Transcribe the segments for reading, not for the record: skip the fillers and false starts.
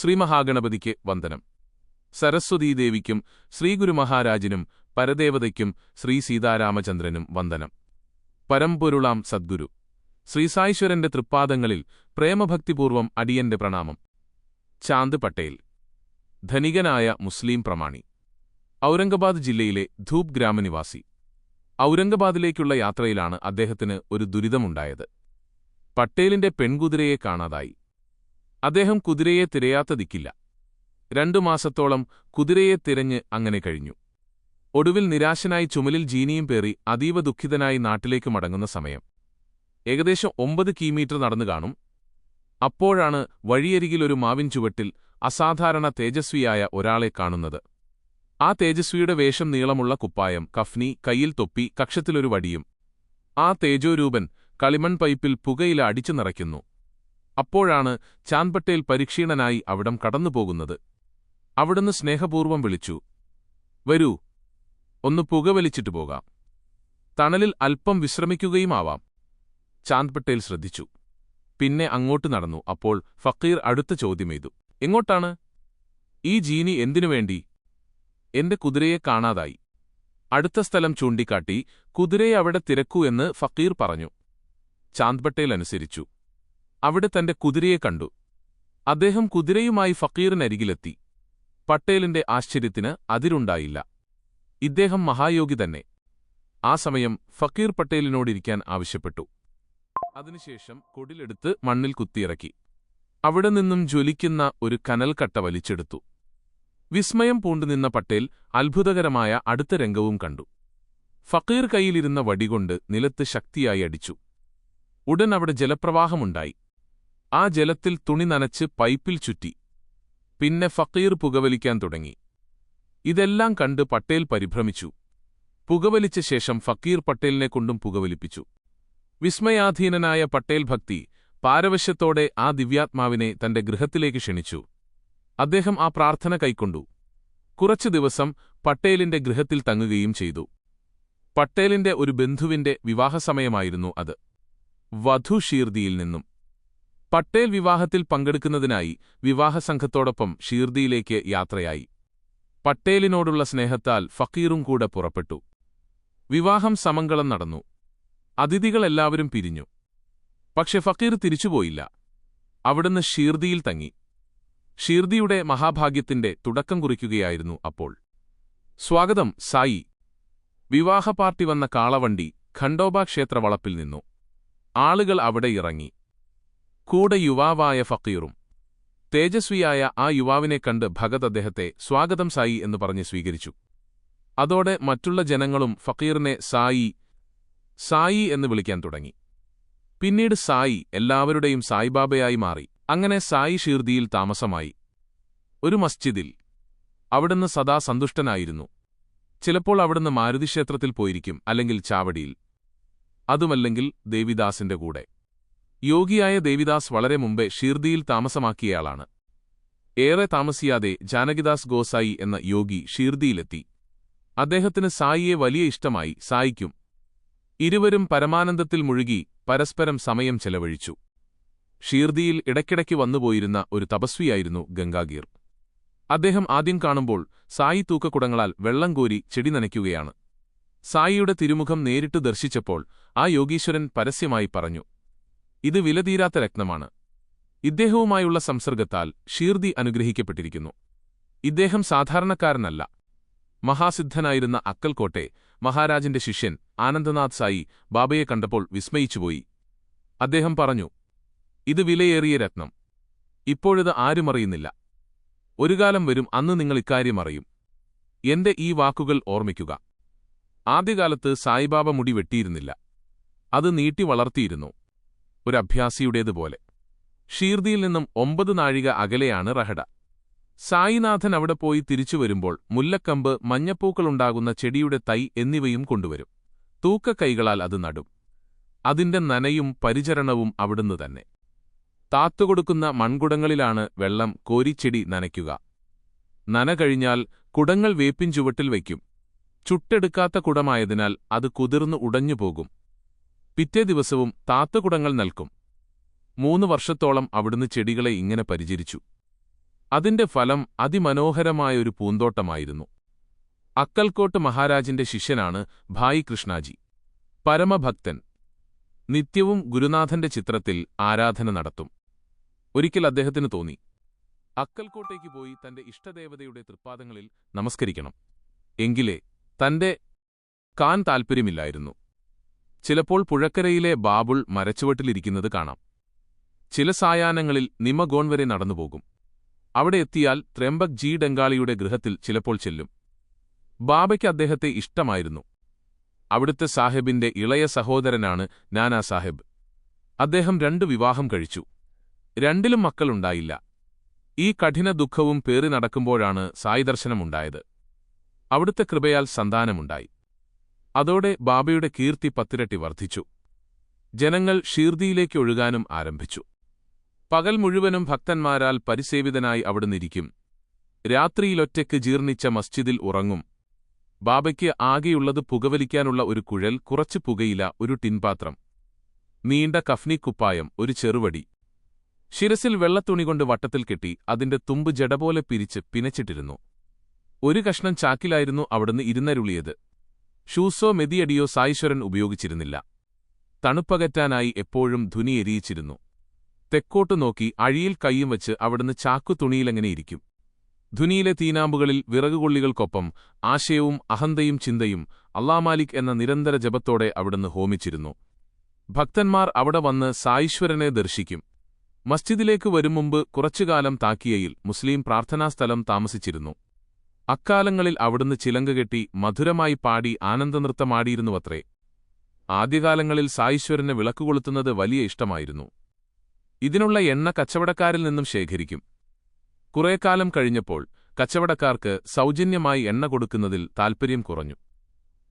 ശ്രീമഹാഗണപതിക്ക് വന്ദനം. സരസ്വതീദേവിക്കും ശ്രീഗുരുമഹാരാജിനും പരദേവതയ്ക്കും ശ്രീ സീതാരാമചന്ദ്രനും വന്ദനം. പരമ്പൊരുളാം സദ്ഗുരു ശ്രീസായീശ്വരന്റെ തൃപ്പാദങ്ങളിൽ പ്രേമഭക്തിപൂർവം അടിയന്റെ പ്രണാമം. ചാന്ദ് പട്ടേൽ, ധനികനായ മുസ്ലിം പ്രമാണി, ഔറംഗാബാദ് ജില്ലയിലെ ധൂപ് ഗ്രാമനിവാസി. ഔറംഗാബാദിലേക്കുള്ള യാത്രയിലാണ് അദ്ദേഹത്തിന് ഒരു ദുരിതമുണ്ടായത്. പട്ടേലിന്റെ പെൺകുതിരയെ കാണാതായി. അദ്ദേഹം കുതിരയെ തിരയാത്ത ദിക്കില്ല. 2 മാസത്തോളം കുതിരയെ തിരഞ്ഞ് അങ്ങനെ കഴിഞ്ഞു. ഒടുവിൽ നിരാശനായി ചുമലിൽ ജീനിയും പേറി അതീവ ദുഃഖിതനായി നാട്ടിലേക്ക് മടങ്ങുന്ന സമയം. ഏകദേശം 9 കിലോമീറ്റർ നടന്നു കാണും. അപ്പോഴാണ് വഴിയരികിലൊരു മാവിൻ ചുവട്ടിൽ അസാധാരണ തേജസ്വിയായ ഒരാളെ കാണുന്നത്. ആ തേജസ്വിയുടെ വേഷം നീളമുള്ള കുപ്പായം, കഫ്നി, കയ്യിൽ തൊപ്പി, കക്ഷത്തിലൊരു വടിയും. ആ തേജോരൂപൻ കളിമൺ പൈപ്പിൽ പുകയില അടിച്ചു നിറയ്ക്കുന്നു. അപ്പോഴാണ് ചാന്ദ് പട്ടേൽ പരിക്ഷീണനായി അവിടം കടന്നുപോകുന്നത്. അവിടുന്ന് സ്നേഹപൂർവ്വം വിളിച്ചു, "വരൂ, ഒന്ന് പുകവലിച്ചിട്ട് പോകാം. തണലിൽ അല്പം വിശ്രമിക്കുകയുമാവാം." ചാന്ദ് പട്ടേൽ ശ്രദ്ധിച്ചു. പിന്നെ അങ്ങോട്ട് നടന്നു. അപ്പോൾ ഫക്കീർ അടുത്ത ചോദ്യമെയ്തു, "എങ്ങോട്ടാണ്? ഈ ജീനി എന്തിനുവേണ്ടി?" "എന്റെ കുതിരയെ കാണാതായി." അടുത്ത സ്ഥലം ചൂണ്ടിക്കാട്ടി, "കുതിരയെ അവിടെ തിരക്കൂ" എന്ന് ഫക്കീർ പറഞ്ഞു. ചാന്ദ് പട്ടേൽ അനുസരിച്ചു. അവിടെ തന്റെ കുതിരയെ കണ്ടു. അദ്ദേഹം കുതിരയുമായി ഫക്കീറിനരികിലെത്തി. പട്ടേലിന്റെ ആശ്ചര്യത്തിന് അതിരുണ്ടായില്ല. ഇദ്ദേഹം മഹായോഗി തന്നെ. ആ സമയം ഫക്കീർ പട്ടേലിനോടിരിക്കാൻ ആവശ്യപ്പെട്ടു. അതിനുശേഷം കൊടിലെടുത്ത് മണ്ണിൽ കുത്തിയിറക്കി. അവിടെ നിന്നും ജ്വലിക്കുന്ന ഒരു കനൽക്കട്ട വലിച്ചെടുത്തു. വിസ്മയം പൂണ്ടുനിന്ന പട്ടേൽ അത്ഭുതകരമായ അടുത്ത രംഗവും കണ്ടു. ഫക്കീർ കൈയിലിരുന്ന വടികൊണ്ട് നിലത്ത് ശക്തിയായി അടിച്ചു. ഉടൻ അവിടെ ജലപ്രവാഹമുണ്ടായി. ആ ജലത്തിൽ തുണി നനച്ച് പൈപ്പിൽ ചുറ്റി. പിന്നെ ഫക്കീർ പുകവലിക്കാൻ തുടങ്ങി. ഇതെല്ലാം കണ്ട് പട്ടേൽ പരിഭ്രമിച്ചു. പുകവലിച്ച ശേഷം ഫക്കീർ പട്ടേലിനെക്കൊണ്ടും പുകവലിപ്പിച്ചു. വിസ്മയാധീനനായ പട്ടേൽ ഭക്തി പാരവശ്യത്തോടെ ആ ദിവ്യാത്മാവിനെ തന്റെ ഗൃഹത്തിലേക്ക് ക്ഷണിച്ചു. അദ്ദേഹം ആ പ്രാർത്ഥന കൈക്കൊണ്ടു. കുറച്ചു ദിവസം പട്ടേലിന്റെ ഗൃഹത്തിൽ തങ്ങുകയും ചെയ്തു. പട്ടേലിന്റെ ഒരു ബന്ധുവിന്റെ വിവാഹസമയമായിരുന്നു അത്. വധു ഷീർദിയിൽ നിന്നും. പട്ടേൽ വിവാഹത്തിൽ പങ്കെടുക്കുന്നതിനായി വിവാഹസംഘത്തോടൊപ്പം ഷീർദിയിലേക്ക് യാത്രയായി. പട്ടേലിനോടുള്ള സ്നേഹത്താൽ ഫക്കീറും കൂടെ പുറപ്പെട്ടു. വിവാഹം സമംഗളം നടന്നു. അതിഥികളെല്ലാവരും പിരിഞ്ഞു. പക്ഷെ ഫക്കീർ തിരിച്ചുപോയില്ല. അവിടുന്ന് ഷീർദിയിൽ തങ്ങി. ഷീർദിയുടെ മഹാഭാഗ്യത്തിന്റെ തുടക്കം കുറിക്കുകയായിരുന്നു അപ്പോൾ. "സ്വാഗതം സായി." വിവാഹ പാർട്ടി വന്ന കാളവണ്ടി ഖണ്ഡോബ ക്ഷേത്ര വളപ്പിൽ നിന്നു. ആളുകൾ അവിടെ ഇറങ്ങി. കൂടെ യുവാവായ ഫക്കീറും. തേജസ്വിയായ ആ യുവാവിനെ കണ്ട് ഭഗത് അദ്ദേഹത്തെ "സ്വാഗതം സായി" എന്ന് പറഞ്ഞ് സ്വീകരിച്ചു. അതോടെ മറ്റുള്ള ജനങ്ങളും ഫക്കീറിനെ സായി സായി എന്ന് വിളിക്കാൻ തുടങ്ങി. പിന്നീട് സായി എല്ലാവരുടെയും സായിബാബയായി മാറി. അങ്ങനെ സായി ഷീർദിയിൽ താമസമായി. ഒരു മസ്ജിദിൽ. അവിടുന്ന് സദാ സന്തുഷ്ടനായിരുന്നു. ചിലപ്പോൾ അവിടുന്ന് മാരുതിക്ഷേത്രത്തിൽ പോയിരിക്കും, അല്ലെങ്കിൽ ചാവടിയിൽ. അതുമല്ലെങ്കിൽ ദേവിദാസിന്റെ കൂടെ. യോഗിയായ ദേവിദാസ് വളരെ മുമ്പേ ഷീർദിയിൽ താമസമാക്കിയയാളാണ്. ഏറെ താമസിയാതെ ജാനകിദാസ് ഗോസായി എന്ന യോഗി ഷീർദിയിലെത്തി. അദ്ദേഹത്തിന് സായിയെ വലിയ ഇഷ്ടമായി. സായിക്കും. ഇരുവരും പരമാനന്ദത്തിൽ മുഴുകി പരസ്പരം സമയം ചെലവഴിച്ചു. ഷീർദിയിൽ ഇടയ്ക്കിടയ്ക്ക് വന്നുപോയിരുന്ന ഒരു തപസ്വിയായിരുന്നു ഗംഗാഗീർ. അദ്ദേഹം ആദ്യം കാണുമ്പോൾ സായി തൂക്കക്കുടങ്ങളാൽ വെള്ളം കോരി ചെടി നനയ്ക്കുകയാണ്. സായിയുടെ തിരുമുഖം നേരിട്ട് ദർശിച്ചപ്പോൾ ആ യോഗീശ്വരൻ പരസ്യമായി പറഞ്ഞു, "ഇത് വിലതീരാത്ത രത്നമാണ്." ഇദ്ദേഹവുമായുള്ള സംസർഗത്താൽ ഷീർദി അനുഗ്രഹിക്കപ്പെട്ടിരിക്കുന്നു. ഇദ്ദേഹം സാധാരണക്കാരനല്ല. മഹാസിദ്ധനായിരുന്ന അക്കൽക്കോട്ടെ മഹാരാജിന്റെ ശിഷ്യൻ ആനന്ദനാഥ് സായി ബാബയെ കണ്ടപ്പോൾ വിസ്മയിച്ചുപോയി. അദ്ദേഹം പറഞ്ഞു, "ഇത് വിലയേറിയ രത്നം. ഇപ്പോഴിത് ആരുമറിയുന്നില്ല. ഒരു കാലം വരും, അന്ന് നിങ്ങൾ ഇക്കാര്യം അറിയും. എന്റെ ഈ വാക്കുകൾ ഓർമ്മിക്കുക." ആദ്യകാലത്ത് സായിബാബ മുടി വെട്ടിയിരുന്നില്ല. അത് നീട്ടി വളർത്തിയിരുന്നു, ഒരു അഭ്യാസിയുടേതുപോലെ. ഷീർദിയിൽ നിന്നും 9 നാഴിക അകലെയാണ് റഹഡ. സായിനാഥൻ അവിടെ പോയി തിരിച്ചുവരുമ്പോൾ മുല്ലക്കമ്പ്, മഞ്ഞപ്പൂക്കളുണ്ടാകുന്ന ചെടിയുടെ തൈ എന്നിവയും കൊണ്ടുവരും. തൂക്കക്കൈകളാൽ അത് നടും. അതിന്റെ നനയും പരിചരണവും അവിടുന്ന് തന്നെ. താത്തുകൊടുക്കുന്ന മൺകുടങ്ങളിലാണ് വെള്ളം കോരിച്ചെടി നനയ്ക്കുക. നന കഴിഞ്ഞാൽ കുടങ്ങൾ വേപ്പിൻ ചുവട്ടിൽ വയ്ക്കും. ചുട്ടെടുക്കാത്ത കുടമായതിനാൽ അത് കുതിർന്ന് ഉടഞ്ഞുപോകും. പിറ്റേ ദിവസവും താത്തുകുടങ്ങൾ നൽകും. 3 വർഷത്തോളം അവിടുന്ന് ചെടികളെ ഇങ്ങനെ പരിചരിച്ചു. അതിന്റെ ഫലം അതിമനോഹരമായൊരു പൂന്തോട്ടമായിരുന്നു. അക്കൽക്കോട്ട് മഹാരാജിന്റെ ശിഷ്യനാണ് ഭായി കൃഷ്ണാജി. പരമഭക്തൻ. നിത്യവും ഗുരുനാഥന്റെ ചിത്രത്തിൽ ആരാധന നടത്തും. ഒരിക്കൽ അദ്ദേഹത്തിന് തോന്നി, അക്കൽക്കോട്ടേക്ക് പോയി തന്റെ ഇഷ്ടദേവതയുടെ തൃപ്പാദങ്ങളിൽ നമസ്കരിക്കണം. എങ്കിലേ തന്റെ കാൻ താൽപ്പര്യമില്ലായിരുന്നു. ചിലപ്പോൾ പുഴക്കരയിലെ ബാബുൾ മരച്ചുവട്ടിലിരിക്കുന്നത് കാണാം. ചില സായാഹ്നങ്ങളിൽ നിമഗോൺ വരെ നടന്നുപോകും. അവിടെ എത്തിയാൽ ത്രയംബക് ജി ഡംഗാളിയുടെ ഗൃഹത്തിൽ ചിലപ്പോൾ ചെല്ലും. ബാബയ്ക്ക് അദ്ദേഹത്തെ ഇഷ്ടമായിരുന്നു. അവിടുത്തെ സാഹിബിന്റെ ഇളയ സഹോദരനാണ് നാനാ സാഹിബ്. അദ്ദേഹം 2 വിവാഹം കഴിച്ചു. 2ലും മക്കളുണ്ടായില്ല. ഈ കഠിന ദുഃഖവും പേറി നടക്കുമ്പോഴാണ് സായിദർശനമുണ്ടായത്. അവിടുത്തെ കൃപയാൽ സന്താനമുണ്ടായി. അതോടെ ബാബയുടെ കീർത്തി 10 ഇരട്ടി വർദ്ധിച്ചു. ജനങ്ങൾ ഷീർദിയിലേക്ക് ഒഴുകാനും ആരംഭിച്ചു. പകൽ മുഴുവനും ഭക്തന്മാരാൽ പരിസേവിതനായി അവിടുന്നിരിക്കും. രാത്രിയിലൊറ്റയ്ക്ക് ജീർണിച്ച മസ്ജിദിൽ ഉറങ്ങും. ബാബയ്ക്ക് ആകെയുള്ളത് പുകവലിക്കാനുള്ള ഒരു കുഴൽ, കുറച്ച് പുകയില, ഒരു ടിൻപാത്രം, നീണ്ട കഫ്നിക്കുപ്പായം, ഒരു ചെറുവടി. ശിരസിൽ വെള്ളത്തുണികൊണ്ട് വട്ടത്തിൽ കെട്ടി അതിന്റെ തുമ്പ് ജടപോലെ പിരിച്ച് പിനച്ചിട്ടിരുന്നു. ഒരു കഷ്ണം ചാക്കിലായിരുന്നു അവിടുന്ന് ഇരുന്നരുളിയത്. ഷൂസോ മെതിയടിയോ സായീശ്വരൻ ഉപയോഗിച്ചിരുന്നില്ല. തണുപ്പകറ്റാനായി എപ്പോഴും ധുനി എരിയിച്ചിരുന്നു. തെക്കോട്ടു നോക്കി അഴിയിൽ കൈയും വച്ച് അവിടുന്ന് ചാക്കു തുണിയിലെങ്ങനെയിരിക്കും. ധുനിയിലെ തീനാമ്പുകളിൽ വിറകുകൊള്ളികൾക്കൊപ്പം ആശയവും അഹന്തയും ചിന്തയും അല്ലാമാലിക് എന്ന നിരന്തര ജപത്തോടെ അവിടുന്ന് ഹോമിച്ചിരുന്നു. ഭക്തന്മാർ അവിടെ വന്ന് സായീശ്വരനെ ദർശിക്കും. മസ്ജിദിലേക്ക് വരും മുമ്പ് കുറച്ചുകാലം താക്കിയയിൽ മുസ്ലിം പ്രാർത്ഥനാസ്ഥലം താമസിച്ചിരുന്നു. അക്കാലങ്ങളിൽ അവിടുന്ന് ചിലങ്കകെട്ടി മധുരമായി പാടി ആനന്ദനൃത്തമാടിയിരുന്നുവത്രേ. ആദ്യകാലങ്ങളിൽ സായീശ്വരന് വിളക്കുകൊളുത്തുന്നത് വലിയ ഇഷ്ടമായിരുന്നു. ഇതിനുള്ള എണ്ണ കച്ചവടക്കാരിൽ നിന്നും ശേഖരിക്കും. കുറേക്കാലം കഴിഞ്ഞപ്പോൾ കച്ചവടക്കാർക്ക് സൗജന്യമായി എണ്ണ കൊടുക്കുന്നതിൽ താൽപ്പര്യം കുറഞ്ഞു.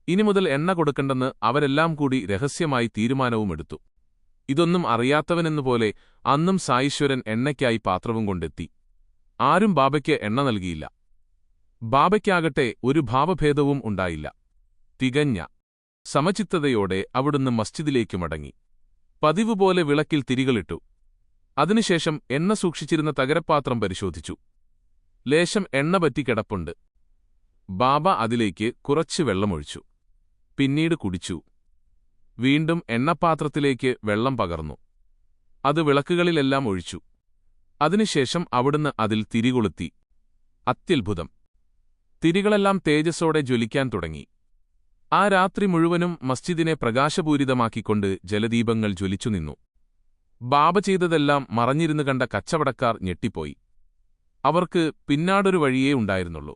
ഇനി മുതൽ എണ്ണ കൊടുക്കണ്ടെന്ന് അവരെല്ലാം കൂടി രഹസ്യമായി തീരുമാനവുമെടുത്തു. ഇതൊന്നും അറിയാത്തവനെന്നുപോലെ അന്നും സായീശ്വരൻ എണ്ണയ്ക്കായി പാത്രവും കൊണ്ടെത്തി. ആരും ബാബയ്ക്ക് എണ്ണ നൽകിയില്ല. ബാബയ്ക്കാകട്ടെ ഒരു ഭാവഭേദവും ഉണ്ടായില്ല. തികഞ്ഞ സമചിത്തതയോടെ അവിടുന്ന് മസ്ജിദിലേക്ക് മടങ്ങി. പതിവുപോലെ വിളക്കിൽ തിരികളിട്ടു. അതിനുശേഷം എണ്ണ സൂക്ഷിച്ചിരുന്ന തകരപ്പാത്രം പരിശോധിച്ചു. ലേശം എണ്ണ പറ്റി കിടപ്പുണ്ട്. ബാബ അതിലേക്ക് കുറച്ച് വെള്ളമൊഴിച്ചു. പിന്നീട് കുടിച്ചു. വീണ്ടും എണ്ണപ്പാത്രത്തിലേക്ക് വെള്ളം പകർന്നു. അത് വിളക്കുകളിലെല്ലാം ഒഴിച്ചു. അതിനുശേഷം അവിടുന്ന് അതിൽ തിരികൊളുത്തി. അത്യത്ഭുതം! തിരികളെല്ലാം തേജസ്സോടെ ജ്വലിക്കാൻ തുടങ്ങി. ആ രാത്രി മുഴുവനും മസ്ജിദിനെ പ്രകാശപൂരിതമാക്കിക്കൊണ്ട് ജലദീപങ്ങൾ ജ്വലിച്ചുനിന്നു. ബാബ ചെയ്തതെല്ലാം മറഞ്ഞിരുന്നു കണ്ട കച്ചവടക്കാർ ഞെട്ടിപ്പോയി. അവർക്ക് പിന്നാടൊരു വഴിയേ ഉണ്ടായിരുന്നുള്ളൂ.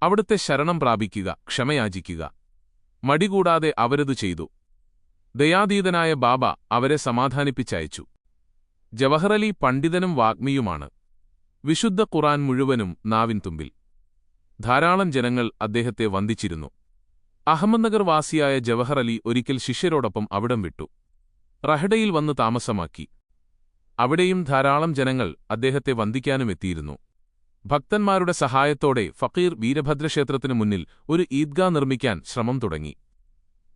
അവിടുത്തെ ശരണം പ്രാപിക്കുക, ക്ഷമയാചിക്കുക. മടികൂടാതെ അവരതു ചെയ്തു. ദയാതീതനായ ബാബ അവരെ സമാധാനിപ്പിച്ചയച്ചു. ജവഹറലി പണ്ഡിതനും വാഗ്മിയുമാണ്. വിശുദ്ധ ഖുർആൻ മുഴുവനും നാവിൻ തുമ്പിൽ. ധാരാളം ജനങ്ങൾ അദ്ദേഹത്തെ വന്ദിച്ചിരുന്നു. അഹമ്മദ്നഗർ വാസിയായ ജവഹർ അലി ഒരിക്കൽ ശിഷ്യരോടൊപ്പം അവിടം വിട്ടു. റഹഡയിൽ വന്ന് താമസമാക്കി. അവിടെയും ധാരാളം ജനങ്ങൾ അദ്ദേഹത്തെ വന്ദിക്കാനുമെത്തിയിരുന്നു. ഭക്തന്മാരുടെ സഹായത്തോടെ ഫക്കീർ വീരഭദ്രക്ഷേത്രത്തിനു മുന്നിൽ ഒരു ഈദ്ഗാ നിർമ്മിക്കാൻ ശ്രമം തുടങ്ങി.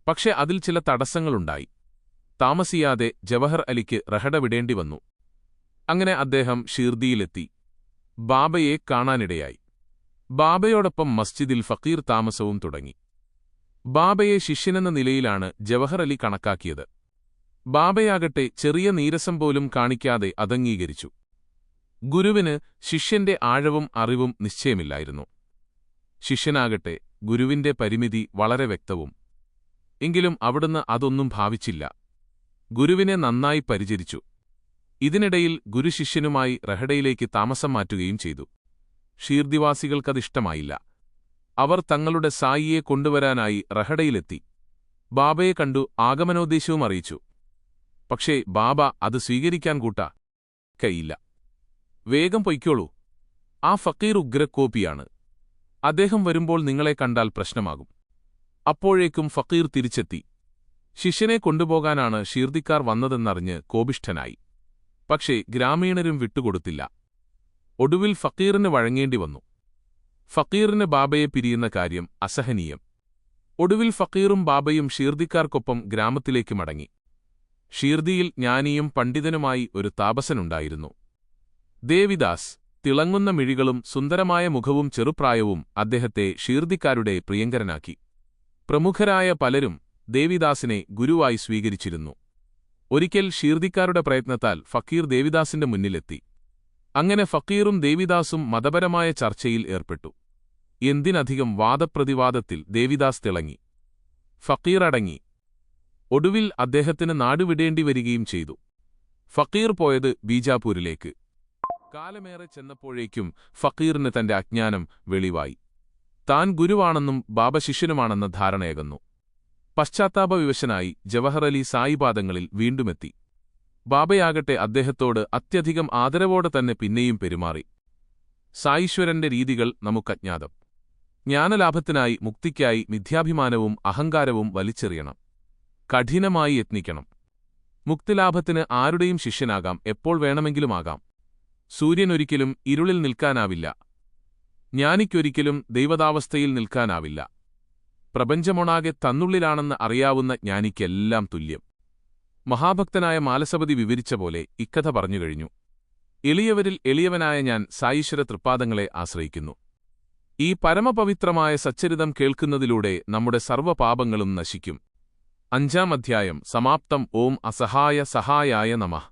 പക്ഷെ അതിൽ ചില തടസ്സങ്ങളുണ്ടായി. താമസിയാതെ ജവഹർ അലിക്ക് റഹഡ വിടേണ്ടി വന്നു. അങ്ങനെ അദ്ദേഹം ഷീർദിയിലെത്തി. ബാബയെ കാണാനിടയായി. ബാബയോടൊപ്പം മസ്ജിദിൽ ഫക്കീർ താമസവും തുടങ്ങി. ബാബയെ ശിഷ്യനെന്ന നിലയിലാണ് ജവഹർ അലി കണക്കാക്കിയത്. ബാബയാകട്ടെ ചെറിയ നീരസം പോലും കാണിക്കാതെ അതംഗീകരിച്ചു. ഗുരുവിന് ശിഷ്യന്റെ ആഴവും അറിവും നിശ്ചയമില്ലായിരുന്നു. ശിഷ്യനാകട്ടെ ഗുരുവിന്റെ പരിമിതി വളരെ വ്യക്തവും. എങ്കിലും അവിടുന്ന് അതൊന്നും ഭാവിച്ചില്ല. ഗുരുവിനെ നന്നായി പരിചരിച്ചു. ഇതിനിടയിൽ ഗുരുശിഷ്യനുമായി റഹഡയിലേക്ക് താമസം മാറ്റുകയും ചെയ്തു. ഷീർദിവാസികൾക്കതിഷ്ടമായില്ല. അവർ തങ്ങളുടെ സായിയെ കൊണ്ടുവരാനായി റഹഡയിലെത്തി. ബാബയെ കണ്ടു ആഗമനോദ്ദേശവും അറിയിച്ചു. പക്ഷേ ബാബ അത് സ്വീകരിക്കാൻ കൈയില്ല. വേഗം പൊയ്ക്കോളൂ, ആ ഫക്കീർ ഉഗ്രക്കോപ്പിയാണ്. അദ്ദേഹം വരുമ്പോൾ നിങ്ങളെ കണ്ടാൽ പ്രശ്നമാകും. അപ്പോഴേക്കും ഫക്കീർ തിരിച്ചെത്തി. ശിഷ്യനെ കൊണ്ടുപോകാനാണ് ഷീർദിക്കാർ വന്നതെന്നറിഞ്ഞ് കോപിഷ്ഠനായി. പക്ഷേ ഗ്രാമീണരും വിട്ടുകൊടുത്തില്ല. ഒടുവിൽ ഫക്കീറിന് വഴങ്ങേണ്ടി വന്നു. ഫക്കീറിന് ബാബയെ പിരിയുന്ന കാര്യം അസഹനീയം. ഒടുവിൽ ഫക്കീറും ബാബയും ഷീർദിക്കാർക്കൊപ്പം ഗ്രാമത്തിലേക്ക് മടങ്ങി. ഷീർദിയിൽ ജ്ഞാനിയും പണ്ഡിതനുമായി ഒരു താപസനുണ്ടായിരുന്നു. ദേവിദാസ്. തിളങ്ങുന്ന മിഴികളും സുന്ദരമായ മുഖവും ചെറുപ്രായവും അദ്ദേഹത്തെ ഷീർദിക്കാരുടെ പ്രിയങ്കരനാക്കി. പ്രമുഖരായ പലരും ദേവിദാസിനെ ഗുരുവായി സ്വീകരിച്ചിരുന്നു. ഒരിക്കൽ ഷീർദിക്കാരുടെ പ്രയത്നത്താൽ ഫക്കീർ ദേവിദാസിന്റെ മുന്നിലെത്തി. അങ്ങനെ ഫക്കീറും ദേവിദാസും മതപരമായ ചർച്ചയിൽ ഏർപ്പെട്ടു. എന്തിനധികം വാദപ്രതിവാദത്തിൽ ദേവിദാസ് തിളങ്ങി. ഫക്കീർ അടങ്ങി. ഒടുവിൽ അദ്ദേഹത്തിന് നാടുവിടേണ്ടി വരികയും ചെയ്തു. ഫക്കീർ പോയത് ബീജാപൂരിലേക്ക്. കാലമേറെ ചെന്നപ്പോഴേക്കും ഫക്കീറിന് തന്റെ അജ്ഞാനം വെളിവായി. താൻ ഗുരുവാണെന്നും ബാബ ശിഷ്യനുമാണെന്ന ധാരണയകന്നു. പശ്ചാത്താപവിവശനായി ജവഹർ അലി സായിപാദങ്ങളിൽ വീണ്ടുമെത്തി. ബാബയാകട്ടെ അദ്ദേഹത്തോട് അത്യധികം ആദരവോടെ തന്നെ പിന്നെയും പെരുമാറി. സായീശ്വരന്റെ രീതികൾ നമുക്കജ്ഞാതം. ജ്ഞാനലാഭത്തിനായി മുക്തിക്കായി മിഥ്യാഭിമാനവും അഹങ്കാരവും വലിച്ചെറിയണം. കഠിനമായി യത്നിക്കണം. മുക്തിലാഭത്തിന് ആരുടെയും ശിഷ്യനാകാം, എപ്പോൾ വേണമെങ്കിലുമാകാം. സൂര്യനൊരിക്കലും ഇരുളിൽ നിൽക്കാനാവില്ല. ജ്ഞാനിക്കൊരിക്കലും ദൈവതാവസ്ഥയിൽ നിൽക്കാനാവില്ല. പ്രപഞ്ചമൊണാകെ തന്നുള്ളിലാണെന്ന് അറിയാവുന്ന ജ്ഞാനിക്കെല്ലാം തുല്യം. മഹാഭക്തനായ മാലസപതി വിവരിച്ച പോലെ ഇക്കഥ പറഞ്ഞുകഴിഞ്ഞു. എളിയവരിൽ എളിയവനായ ഞാൻ സായീശ്വര തൃപ്പാദങ്ങളെ ആശ്രയിക്കുന്നു. ഈ പരമപവിത്രമായ സച്ചരിതം കേൾക്കുന്നതിലൂടെ നമ്മുടെ സർവ്വപാപങ്ങളും നശിക്കും. 5-ാം അധ്യായം സമാപ്തം. ഓം അസഹായ സഹായായ നമഃ.